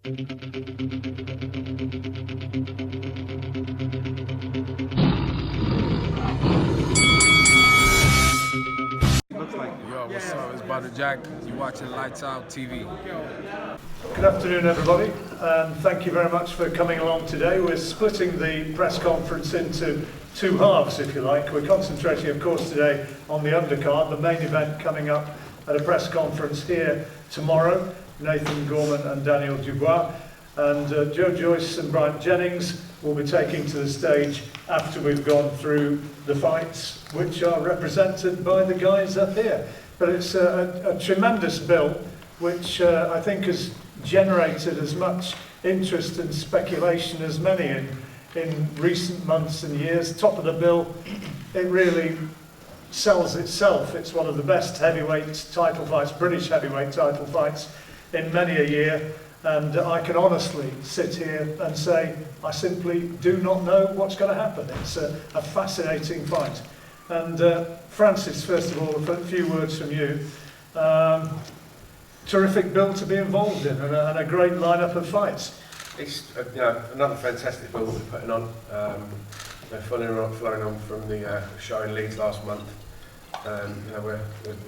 Yo, what's up? It's Butter Jack. You're watching Lights Out TV. Good afternoon, everybody, and thank you very much for coming along today. We're splitting the press conference into two halves, if you like. We're concentrating, of course, today on the undercard, the main event coming up at a press conference here tomorrow. Nathan Gorman and Daniel Dubois, and Joe Joyce and Brian Jennings will be taking to the stage after we've gone through the fights, which are represented by the guys up here. But it's a tremendous bill, which I think has generated as much interest and speculation as many in recent months and years. Top of the bill, it really sells itself. It's one of the best heavyweight title fights, British heavyweight title fights in many a year. And I can honestly sit here and say, I simply do not know what's going to happen. It's a fascinating fight. And Francis, first of all, a few words from you. Terrific bill to be involved in, and a great lineup of fights. It's another fantastic bill we're putting on. Following on from the show in Leeds last month. We're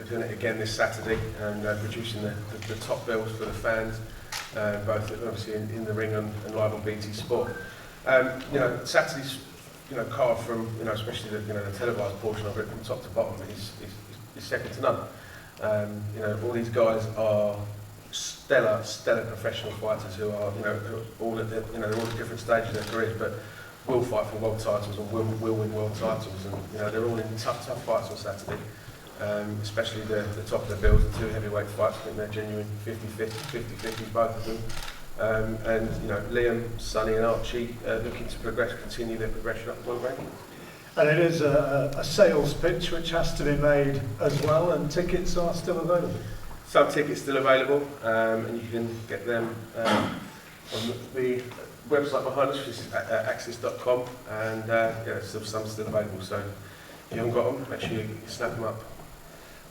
doing it again this Saturday and producing the top bills for the fans. Both obviously in the ring and live on BT Sport. Saturday's card from especially the televised portion of it from top to bottom is second to none. All these guys are stellar professional fighters who are all at they're all at different stages of their careers, but will fight for world titles and will win world titles, and they're all in tough fights on Saturday. Especially the top of the bills, the two heavyweight fights. I think they're genuine 50-50, both of them. And Liam, Sonny and Archie looking to continue their progression up the world rankings. And it is a sales pitch which has to be made as well, and tickets are still available. Some tickets still available, and you can get them on the website behind us, which is axis.com, and some still available. So if you haven't got them, make sure you snap them up.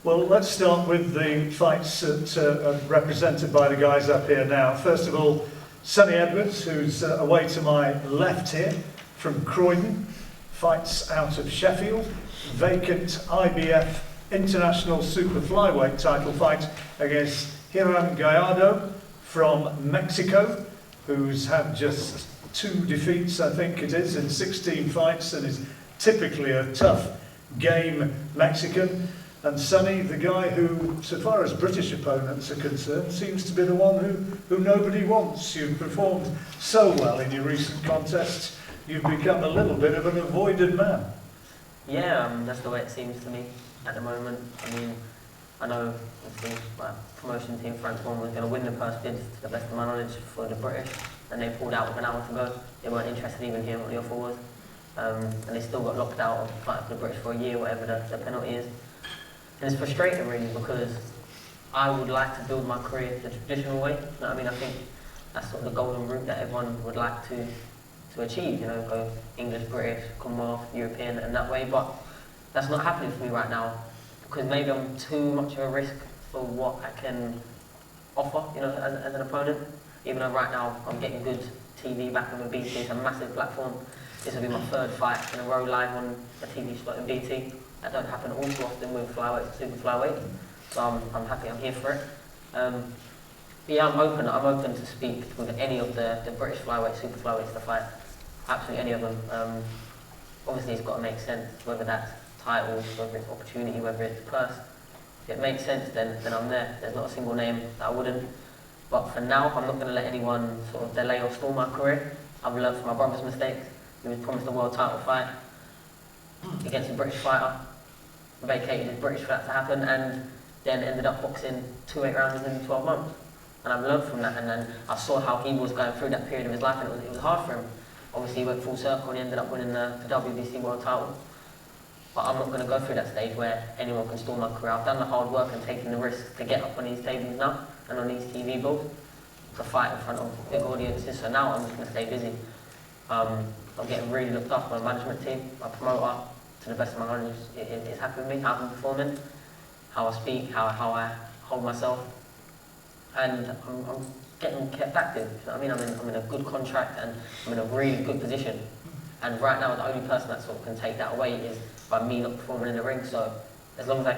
Well, let's start with the fights that are represented by the guys up here now. First of all, Sonny Edwards, who's away to my left here, from Croydon, fights out of Sheffield. Vacant IBF International Super Flyweight title fight against Hiram Gallardo from Mexico, who's had just 2 defeats, I think it is, in 16 fights, and is typically a tough game Mexican. And Sonny, the guy who, so far as British opponents are concerned, seems to be the one who nobody wants. You've performed so well in your recent contests, you've become a little bit of an avoided man. Yeah, that's the way it seems to me at the moment. I mean, I know the promotion team France 1 was going to win the purse bid, to the best of my knowledge, for the British, and they pulled out with an hour to go. They weren't interested even hearing what the offer was. And they still got locked out of fighting for the British for a year, whatever the penalty is. And it's frustrating really, because I would like to build my career the traditional way. You know what I mean? I think that's sort of the golden route that everyone would like to achieve, go English, British, Commonwealth, European, and that way. But that's not happening for me right now, because maybe I'm too much of a risk for what I can offer, as an opponent. Even though right now I'm getting good TV back on BT, it's a massive platform. This will be my 3rd fight in a row live on a TV slot in BT. That don't happen all too often with flyweight and super flyweight, so I'm happy I'm here for it. But yeah, I'm open to speak with any of the British flyweight, super flyweights to fight. Absolutely any of them. Obviously it's got to make sense, whether that's titles, whether it's opportunity, whether it's purse. If it makes sense, then I'm there. There's not a single name that I wouldn't. But for now, I'm not going to let anyone sort of delay or stall my career. I've learned from my brother's mistakes. He was promised a world title fight against a British fighter, vacated his British for that to happen, and then ended up boxing 2 8-rounders in 12 months. And I've learned from that, and then I saw how he was going through that period of his life, and it was hard for him. Obviously he went full circle and he ended up winning the WBC world title. But I'm not going to go through that stage where anyone can stall my career. I've done the hard work and taken the risks to get up on these tables now, and on these TV bills, to fight in front of big audiences. So now I'm just going to stay busy. I'm getting really looked after by my management team, my promoter, to the best of my knowledge, is happy with me, how I'm performing, how I speak, how I hold myself. And I'm getting kept active. You know what I mean? I'm in a good contract and I'm in a really good position. And right now, the only person that sort of can take that away is by me not performing in the ring. So as long as I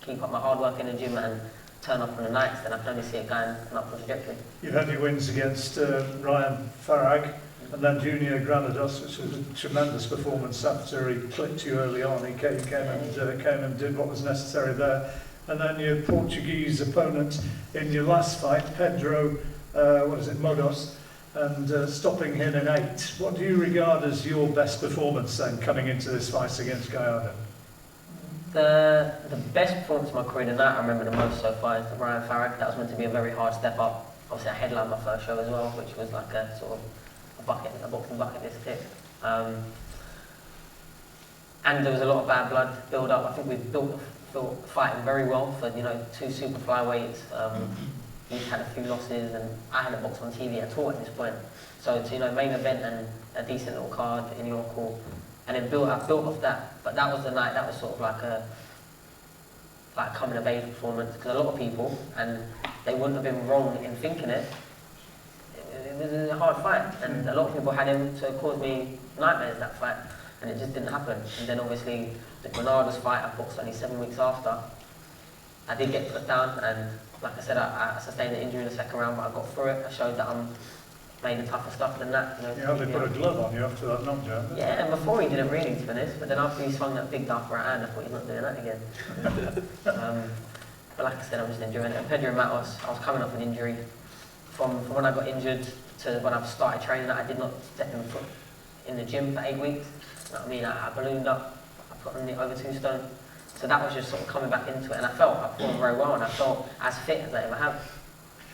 keep up my hard work in the gym and turn up on the nights, then I can only see it going an upward trajectory. You had your wins against Ryan Farag and then Junior Granados, which was a tremendous performance after he clipped you early on. He came and did what was necessary there. And then your Portuguese opponent in your last fight, Pedro, Modos, and stopping him in 8. What do you regard as your best performance then, coming into this fight against Gallardo? The best performance of my career tonight I remember the most so far is the Ryan Farag. That was meant to be a very hard step up. Obviously I headlined my first show as well, which was like a sort of a boxing bucket list tick. And there was a lot of bad blood build up. I think we built fighting very well for 2 super flyweights. He's had a few losses and I hadn't boxed on TV at all at this point. So to main event and a decent little card in your call. And then I built off that, but that was the night that was sort of like a coming of age performance, because a lot of people, and they wouldn't have been wrong in thinking it was a hard fight, and a lot of people had him to cause me nightmares that fight, and it just didn't happen. And then obviously the Granados fight I boxed only 7 weeks after, I did get put down, and like I said, I sustained an injury in the second round, but I got through it. I showed that I'm made of tougher stuff than that. You hardly put a glove on you after that knockdown. Yeah, and before he didn't really, to be honest, but then after he swung that big dark right hand, I thought he's not doing that again. But like I said, I'm just enjoying it. And Pedro Matos, I was coming off an injury. From when I got injured to when I started training, I did not step in foot in the gym for 8 weeks. You know what I mean? I ballooned up, I put on over 2 stone. So that was just sort of coming back into it, and I performed very well, and I felt as fit as I ever have.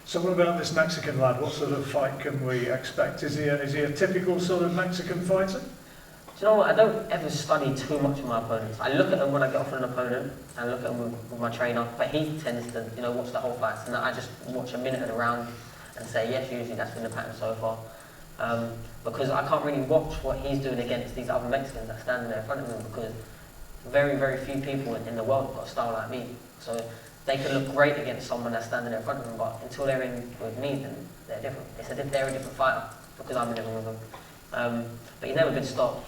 So what about this Mexican lad? What sort of fight can we expect? Is he a typical sort of Mexican fighter? Do you know what? I don't ever study too much of my opponents. I look at them when I get off an opponent, and I look at them with my trainer, but he tends to watch the whole fights, and I just watch a minute of the round and say, yes, usually that's been the pattern so far. Because I can't really watch what he's doing against these other Mexicans that are standing there in front of him, because very, very few people in the world have got a style like me. So they can look great against someone that's standing there in front of them, but until they're in with me, then they're different. They're a different fighter, because I'm in the ring with them. But he's never been stopped.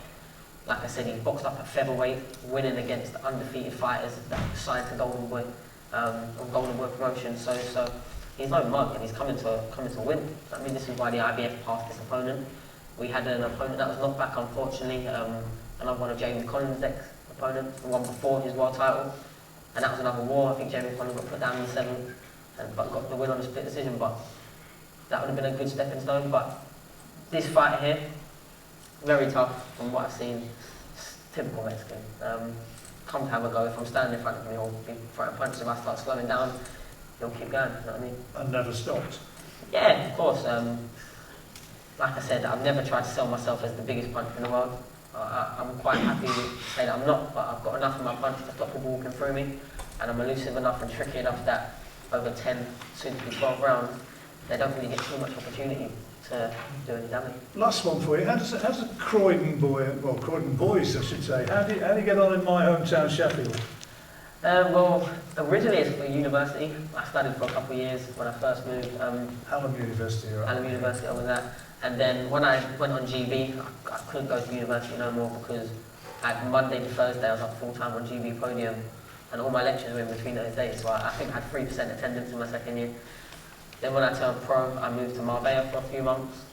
Like I said, he's boxed up at featherweight, winning against undefeated fighters that signed to Golden Boy, on Golden Boy promotion. So he's no mug, and he's coming to win. I mean, this is why the IBF passed this opponent. We had an opponent that was knocked back, unfortunately, another one of Jamie Collins' ex-opponent, the one before his world title. And that was another war. I think Jamie Collins got put down in the 7th, but got the win on a split decision. But that would have been a good stepping stone. But this fight here, very tough from what I've seen. It's typical Mexican. Come to have a go. If I'm standing in front of him, he'll be throwing punches. If I start slowing down, he'll keep going. You know what I mean? And never stopped. Yeah, of course. Like I said, I've never tried to sell myself as the biggest puncher in the world. I'm quite happy to say that I'm not, but I've got enough in my punch to stop people walking through me, and I'm elusive enough and tricky enough that over 10, soon to be 12 rounds, they don't really get too much opportunity to do any damage. Last one for you. How does a Croydon boys, I should say, how do you get on in my hometown, Sheffield? Well, originally it's for university. I studied for a couple of years when I first moved. Hallam University, right? Hallam University, I was at. And then when I went on GB, I couldn't go to university no more, because like Monday to Thursday I was up full time on GB podium, and all my lectures were in between those days, so I think I had 3% attendance in my second year. Then when I turned pro, I moved to Marbella for a few months,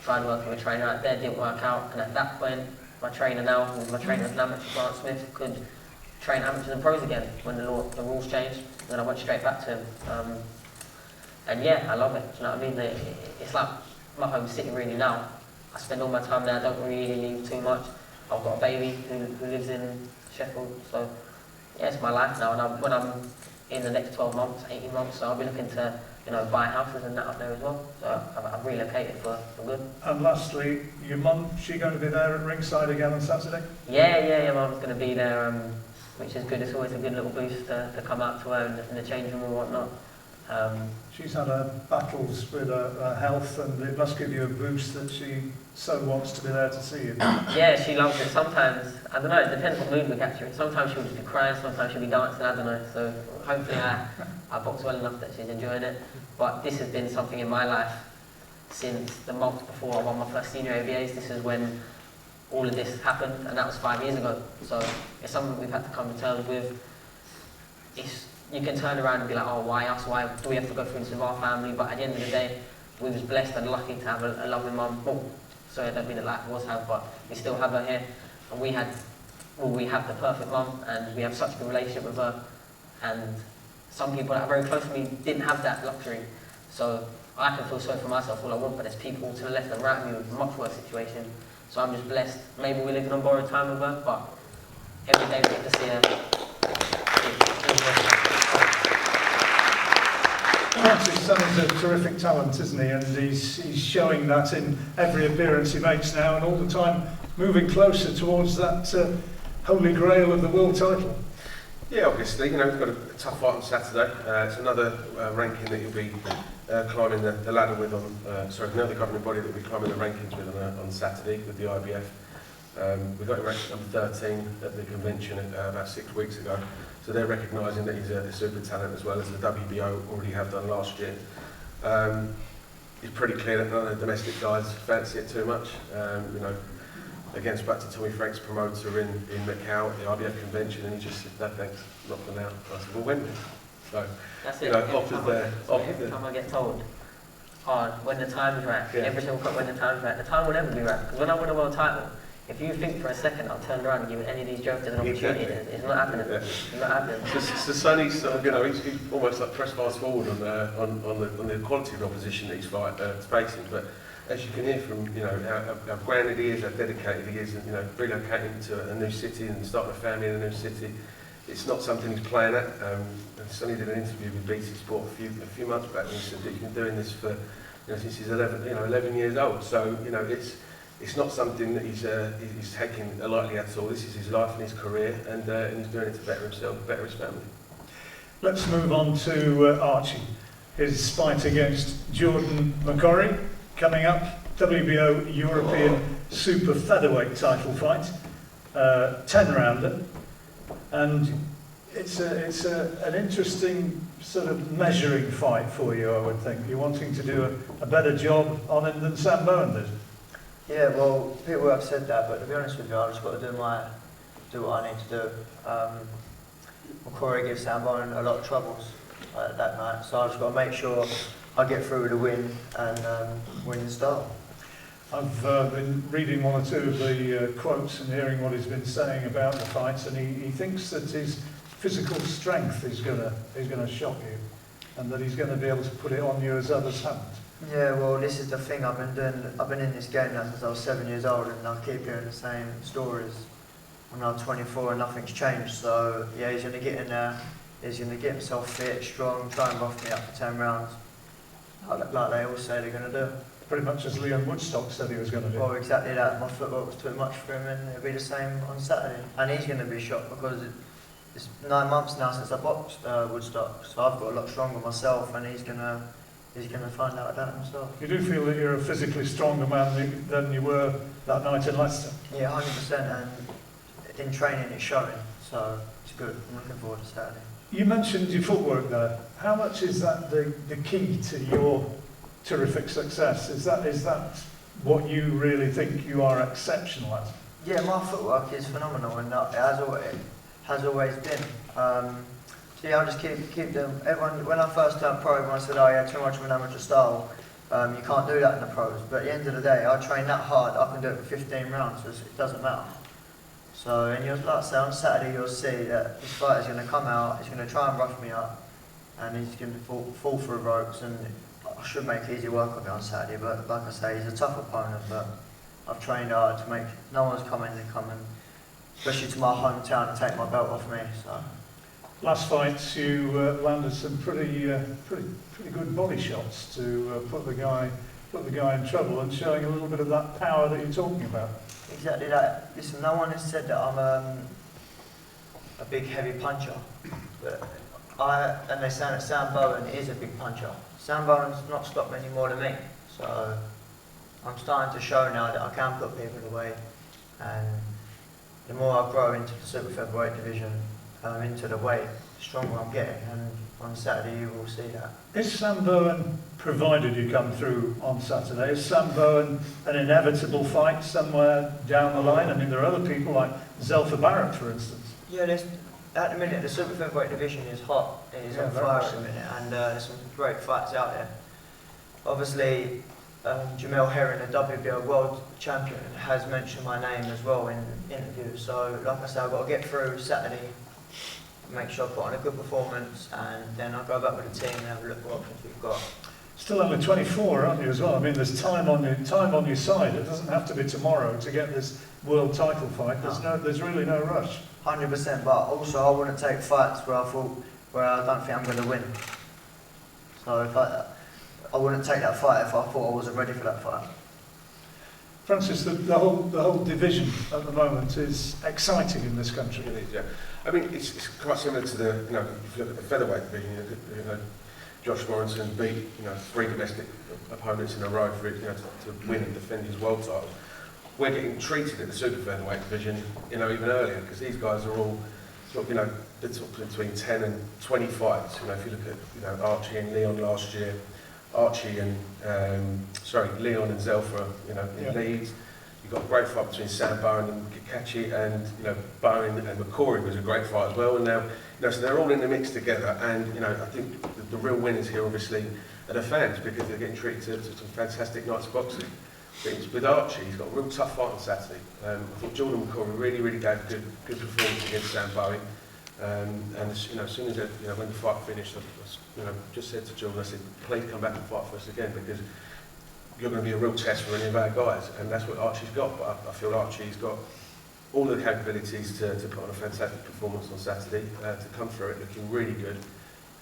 tried working with a trainer out there, didn't work out, and at that point my trainer now, who's my trainer is an amateur, Grant Smith, could train amateurs and pros again when the rules changed, and then I went straight back to him. And yeah, I love it, do you know what I mean? It's like my home city really now. I spend all my time there, I don't really leave too much. I've got a baby who lives in Sheffield, so yeah, it's my life now. And when I'm in the next 12 months, 18 months, so I'll be looking to buy houses and that up there as well. So I've relocated for good. And lastly, your mum, she going to be there at ringside again on Saturday? Yeah, mum's going to be there, which is good. It's always a good little boost to come out to her in the changing room and whatnot. She's had her battles with her health, and it must give you a boost that she so wants to be there to see you. Yeah, she loves it. Sometimes, I don't know, it depends what mood we catch her in. Sometimes she'll just be crying, sometimes she'll be dancing, I don't know. So hopefully I box well enough that she's enjoying it. But this has been something in my life since the month before I won my first senior ABAs. This is when all of this happened, and that was 5 years ago. So it's something we've had to come to terms with. You can turn around and be like, oh, why us? Why do we have to go through this with our family? But at the end of the day, we was blessed and lucky to have a loving mum. Oh, sorry, I don't mean that life was have, but we still have her here. And we have the perfect mum, and we have such a good relationship with her. And some people that are very close to me didn't have that luxury. So I can feel sorry for myself all I want, but there's people to the left and right of me with a much worse situation. So I'm just blessed. Maybe we're living on borrowed time with her, but every day we get to see her. Archie's son is a terrific talent, isn't he? And he's showing that in every appearance he makes now, and all the time moving closer towards that holy grail of the world title. Yeah, obviously, you know, we've got a tough fight on Saturday. It's another ranking that you'll be climbing the ladder with on, another governing body that will be climbing the rankings with on Saturday with the IBF. We got him ranked number 13 at the convention about 6 weeks ago. So they're recognising that he's a super talent, as well as the WBO already have done last year. It's pretty clear that none of the domestic guys fancy it too much. You know, again, back to Tommy Frank's promoter in Macau at the IBF convention, and he just said, no thanks, not for now. I said, well, when? So, that's you it. know, Every time I get told, oh, when the time's right, every single time when the time's right, the time will never be right. Because when I win a world title, if you think for a second I'll turn around and give any of these jokers an opportunity, it's not happening. Yeah. It's not happening. So Sonny's, you know, he's almost like press fast forward on the quality of the opposition that he's facing. But as you can hear from, you know, how grounded he is, how dedicated he is, and, you know, relocating to a new city and starting a family in a new city, it's not something he's playing at. Sonny did an interview with BT Sport a few months back, and he said that he's been doing this for, you know, since he's 11 years old. So, you know, it's not something that he's taking lightly at all. This is his life and his career, and he's doing it to better himself, better his family. Let's move on to Archie. His fight against Jordan McCorry coming up, WBO European Super Featherweight title fight, 10-rounder, and it's an interesting sort of measuring fight for you, I would think. You're wanting to do a better job on him than Sam Bowen did. Yeah, well, people have said that, but to be honest with you, I've just got to do what I need to do. McCrory gives Sam Bowen a lot of troubles that night, so I've just got to make sure I get through with a win and win the style. I've been reading one or two of the quotes and hearing what he's been saying about the fights, and he thinks that his physical strength is gonna shock you, and that he's going to be able to put it on you as others haven't. Yeah, well, this is the thing I've been in this game now since I was 7 years old, and I keep hearing the same stories. When I'm 24 and nothing's changed, so yeah, he's going to get in there, he's going to get himself fit, strong, try and rough me up for 10 rounds, like they all say they're going to do. Pretty much as Leon Woodstock said he was going to do. Well, exactly that. My footwork was too much for him, and it'll be the same on Saturday. And he's going to be shocked because it's 9 months now since I boxed Woodstock, so I've got a lot stronger myself, and he's going to find out about himself. You do feel that you're a physically stronger man than you were that night in Leicester? Yeah, 100%, and in training it's showing, so it's good. I'm looking forward to Saturday. You mentioned your footwork there. How much is that the key to your terrific success? Is that what you really think you are exceptional at? Yeah, my footwork is phenomenal, and it has always been. So yeah, I'll just keep them. Everyone, when I first turned pro, everyone said, "Oh, yeah, too much of an amateur style. You can't do that in the pros." But at the end of the day, I train that hard. I can do it for 15 rounds. So it doesn't matter. So, and you'll, like I say, on Saturday, you'll see that this fighter's going to come out. He's going to try and rough me up, and he's going to fall through ropes. And I should make easy work of it on Saturday. But like I say, he's a tough opponent. But I've trained hard to make. No one's coming, especially to my hometown, and take my belt off me. So. Last fight, you landed some pretty good body shots to put the guy in trouble, and showing a little bit of that power that you're talking about. Exactly that. Listen, no one has said that I'm a big heavy puncher, but and they're saying that Sam Bowen is a big puncher. Sam Bowen's not stopped many more than me, so I'm starting to show now that I can put people away, and the more I grow into the super featherweight division, into the weight, the stronger I'm getting, and on Saturday you will see that. Is Sam Bowen, provided you come through on Saturday, is Sam Bowen an inevitable fight somewhere down the line? I mean, there are other people like Zelfa Barrett, for instance. Yeah, at the minute the super featherweight division is hot. It is on fire at the minute, and there's some great fights out there. Obviously, Jamel Herring, the WBO world champion, has mentioned my name as well in interviews. So, like I said, I've got to get through Saturday, make sure I put on a good performance, and then I'll go back with the team and have a look at what options we've got. Still only 24, aren't you, as well? I mean, there's time on your side. It doesn't have to be tomorrow to get this world title fight. There's really no rush. 100%, but also I wouldn't take fights where I don't think I'm going to win. So if I wouldn't take that fight if I thought I wasn't ready for that fight. Francis, the whole division at the moment is exciting in this country. It is, yeah. I mean, it's quite similar to the, you know, if you look at the featherweight division, you know, Josh Morrison beat, you know, 3 domestic opponents in a row for, you know, to win and defend his world title. We're getting treated at the super featherweight division, you know, even earlier, because these guys are all, you know, between 10 and 20 fights. You know, if you look at, you know, Archie and Leon last year, Archie and Leon and Zelfa, you know, in Leeds. You've got a great fight between Sam Bowen and Kikachi, and you know, Bowen and McCory was a great fight as well. And now, you know, so they're all in the mix together. And you know, I think the real winners here, obviously, are the fans, because they're getting treated to some fantastic nights of boxing. With Archie, he's got a real tough fight on Saturday. I thought Jordan McCory really gave a good performance against Sam Bowen. And you know, as soon as when the fight finished, I just said to Jordan, I said, please come back and fight for us again, because you're going to be a real test for any of our guys, and that's what Archie's got. But I feel Archie's got all the capabilities to put on a fantastic performance on Saturday, to come through it looking really good.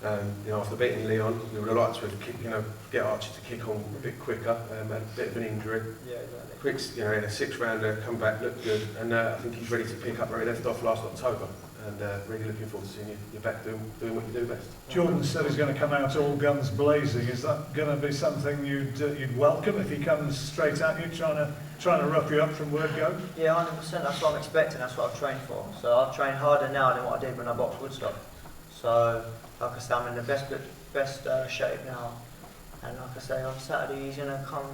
You know, after beating Leon, we would have liked to have get Archie to kick on a bit quicker. Had a bit of an injury. Yeah, exactly. Quick, you know, in a 6-rounder, come back, look good, and I think he's ready to pick up where he left off last October. And really looking forward to seeing you back doing what you do best. Jordan said he's going to come out all guns blazing. Is that going to be something you'd welcome if he comes straight at you, trying to rough you up from word go? Yeah, 100%. That's what I'm expecting. That's what I've trained for. So I've trained harder now than what I did when I boxed Woodstock. So, like I say, I'm in the best shape now. And like I say, on Saturday he's going to come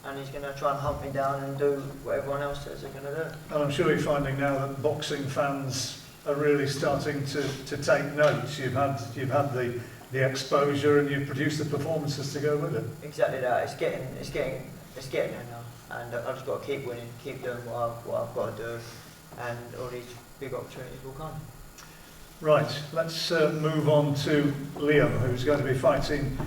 and he's going to try and hunt me down and do what everyone else says they're going to do. And I'm sure you're finding now that boxing fans are really starting to take notes. You've had the exposure, and you've produced the performances to go with it. Exactly that. It's getting there now, and I've just got to keep winning, keep doing what I've got to do, and all these big opportunities will come. Right. Let's move on to Liam, who's going to be fighting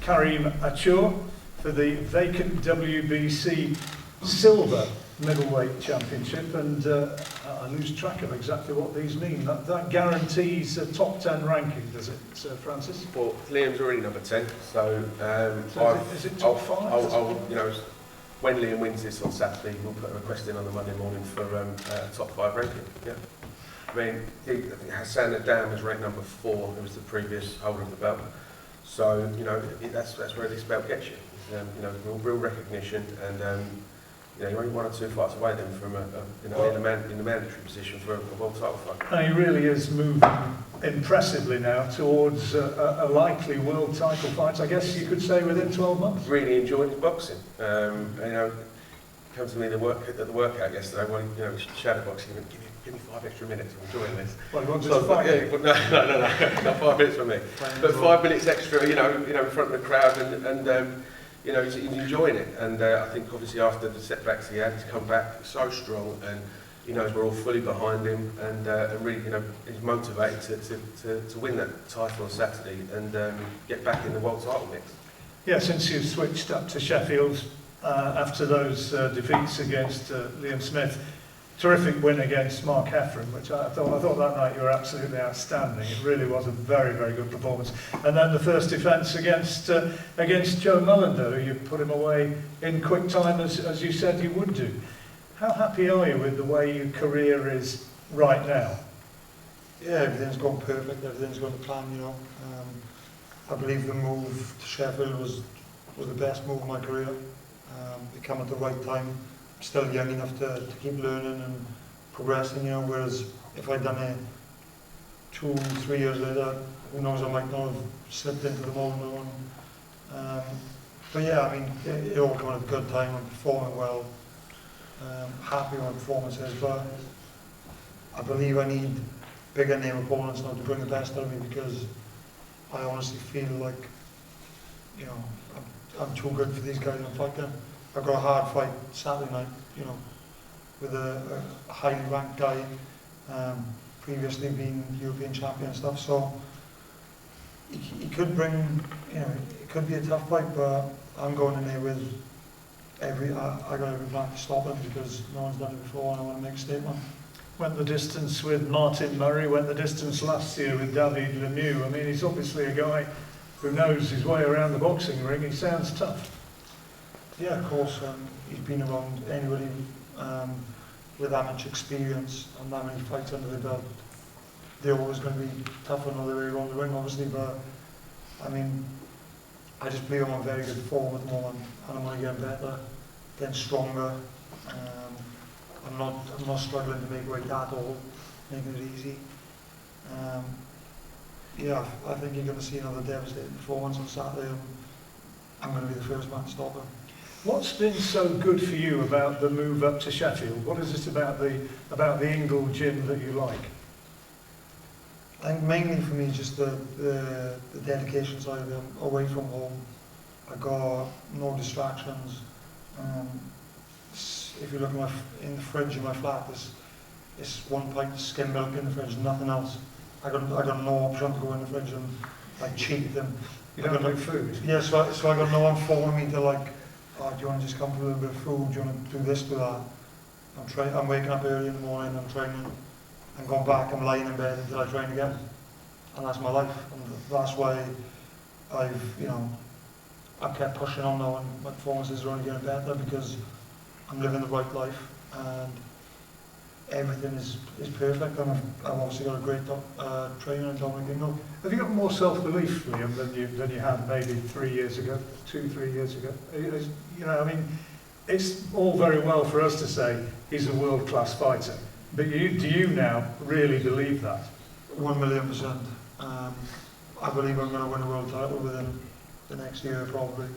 Karim Achour for the vacant WBC silver middleweight championship, and I lose track of exactly what these mean. That guarantees a top 10 ranking, does it, Sir Francis? Well, Liam's already number 10, so is it top 5? I'll you know, when Liam wins this on Saturday, we'll put a request in on the Monday morning for top 5 ranking. Yeah, I mean, I think Hassan Adam is ranked number 4, who was the previous holder of the belt. So you know, that's where this belt gets you. You know, real recognition, and you know, you're only 1 or 2 fights away then from in the mandatory position for a world title fight. And he really is moving impressively now towards a likely world title fight. I guess you could say within 12 months. Really enjoyed his boxing. You know, came to me at the workout yesterday. Well, you know, shadow boxing. Give me 5 extra minutes. I'm enjoying this. Well, he wants to fight. Yeah, no, not 5 minutes for me. But 5 minutes extra. You know, in front of the crowd, and you know, he's enjoying it, and I think obviously after the setbacks he had, he's come back so strong, and he knows we're all fully behind him, and really, you know, he's motivated to win that title on Saturday and get back in the world title mix. Yeah, since you've switched up to Sheffield after those defeats against Liam Smith, terrific win against Mark Heffron, which I thought that night you were absolutely outstanding. It really was a very good performance. And then the first defence against Joe Mullender, who you put him away in quick time, as you said you would do. How happy are you with the way your career is right now? Yeah, everything's gone perfect, everything's gone to plan, you know. I believe the move to Sheffield was the best move of my career. It came at the right time. I'm still young enough to keep learning and progressing, you know, whereas if I'd done it 2-3 years later, who knows, I might not have slipped into the mold now. But yeah, I mean, it all came at a good time. I'm performing well. Happy with my performances, but I believe I need bigger name opponents now to bring the best out of me, because I honestly feel like, you know, I'm too good for these guys I'm fighting. I've got a hard fight Saturday night, you know, with a highly ranked guy, previously been European champion and stuff, so he could bring, you know, it could be a tough fight, but I'm going in there with I got every plan to stop him, because no one's done it before and I want to make a statement. Went the distance with Martin Murray, went the distance last year with David Lemieux. I mean, he's obviously a guy who knows his way around the boxing ring. He sounds tough. Yeah, of course. He's been around anybody with that much experience and that many fights under the belt. They're always going to be tough on the way around the ring, obviously, but I mean, I just believe I'm on very good form at the moment, and I'm only getting better, getting stronger. I'm not struggling to make weight at all, making it easy. Yeah, I think you're going to see another devastating performance on Saturday, and I'm going to be the first man to stop him. What's been so good for you about the move up to Sheffield? What is it about the Ingle gym that you like? I think mainly for me just the dedication side of it. I'm away from home. I got no distractions. If you look in the fridge in my flat, there's 1 pint of skim milk in the fridge, nothing else. I got no option to go in the fridge and like cheat them. You don't like food? Yeah, so I got no one phoning me to like, oh, do you want to just come for a little bit of food? Do you want to do this, do that? I'm waking up early in the morning, I'm training, I'm going back, I'm lying in bed until I train again. And that's my life. And that's why I've kept pushing on now, and my performances are only getting better, because I'm living the right life and everything is perfect. And I've obviously got a great trainer in Dominic Ingle. Have you got more self-belief, Liam, than you had maybe 3 years ago, 2-3 years ago? You know, I mean, it's all very well for us to say he's a world-class fighter, but do you now really believe that? 1,000,000%. I believe I'm going to win a world title within the next year, probably.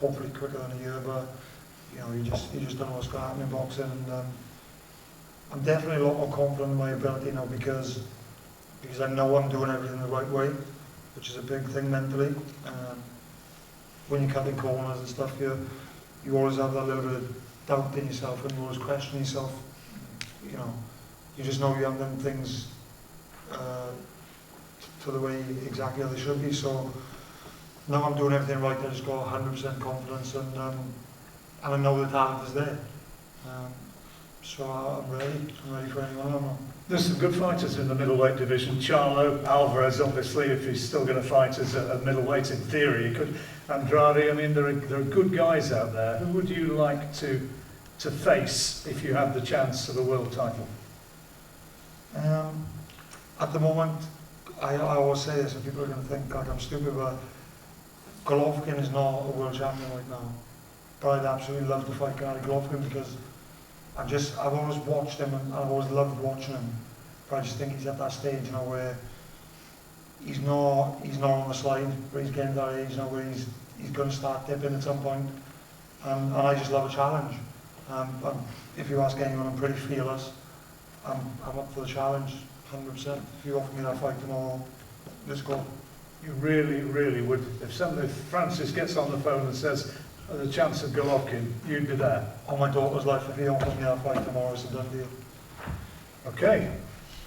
Hopefully quicker than a year, but you know, you just don't know what's going to happen in boxing. And I'm definitely a lot more confident in my ability now, because I know I'm doing everything the right way, which is a big thing mentally. When you cut in corners and stuff, you always have that little bit of doubt in yourself, and you always question yourself. You know, you just know you haven't done things to the way exactly how they should be. So now I'm doing everything right. I just got 100% confidence, and I know the talent is there. So I'm ready for anyone. There's some good fighters in the middleweight division. Charlo, Alvarez, obviously, if he's still going to fight as a middleweight in theory, he could. Andrade, I mean, there are good guys out there. Who would you like to face if you had the chance of a world title? At the moment, I always say this, and people are going to think like I'm stupid, but Golovkin is not a world champion right now. But I'd absolutely love to fight Gary Golovkin, because I've always watched him and I've always loved watching him. But I just think he's at that stage now where he's not on the slide, but he's getting to that age now where he's going to start dipping at some point. And I just love a challenge. If you ask anyone, I'm pretty fearless. I'm up for the challenge, 100%. If you offer me that fight tomorrow, let's go. You really, really would. If Francis gets on the phone and says, the chance of Golovkin, you'd be there. On my daughter's life, if he offers me that fight tomorrow, it's a done deal. Okay.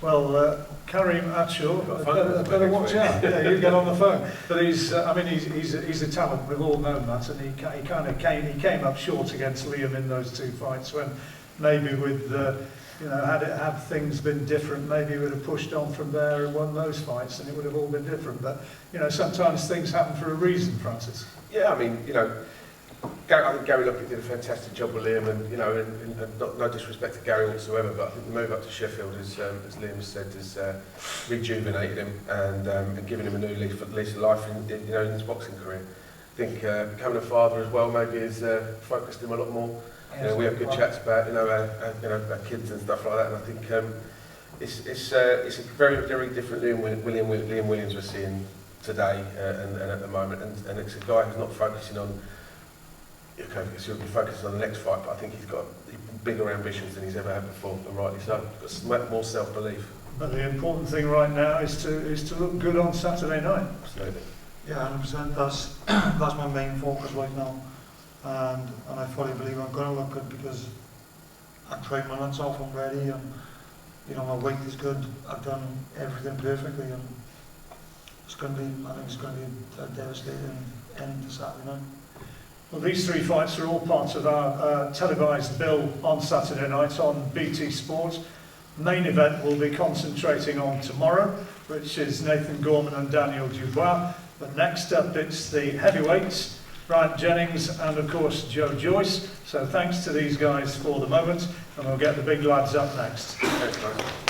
Well, Karim Atshaw, better watch out. Yeah, you get on the phone. But he's a talent. We've all known that, and he came up short against Liam in those two fights, when maybe with had things been different, maybe he would have pushed on from there and won those fights, and it would have all been different. But sometimes things happen for a reason, Francis. Yeah, I mean, I think Gary Lockett did a fantastic job with Liam, and and no disrespect to Gary whatsoever, but I think the move up to Sheffield, as Liam has said, has rejuvenated him and given him a new lease of life in his boxing career. I think becoming a father as well maybe has focused him a lot more. We have good chats about our kids and stuff like that, and I think it's a very, very different Liam Williams we're seeing today and at the moment, and it's a guy who's not focusing on. Okay, he'll be focusing on the next fight, but I think he's got bigger ambitions than he's ever had before, and rightly so. He's got more self-belief. But the important thing right now is to look good on Saturday night. Absolutely. Yeah, 100%. That's my main focus right now, and I fully believe I'm going to look good because I've trained my nuts off. I'm ready, and my weight is good. I've done everything perfectly, and I think it's going to be a devastating end to Saturday night. Well, these three fights are all part of our televised bill on Saturday night on BT Sport. Main event will be concentrating on tomorrow, which is Nathan Gorman and Daniel Dubois. But next up, it's the heavyweights, Bryant Jennings and, of course, Joe Joyce. So thanks to these guys for the moment, and we'll get the big lads up next. Thanks, guys.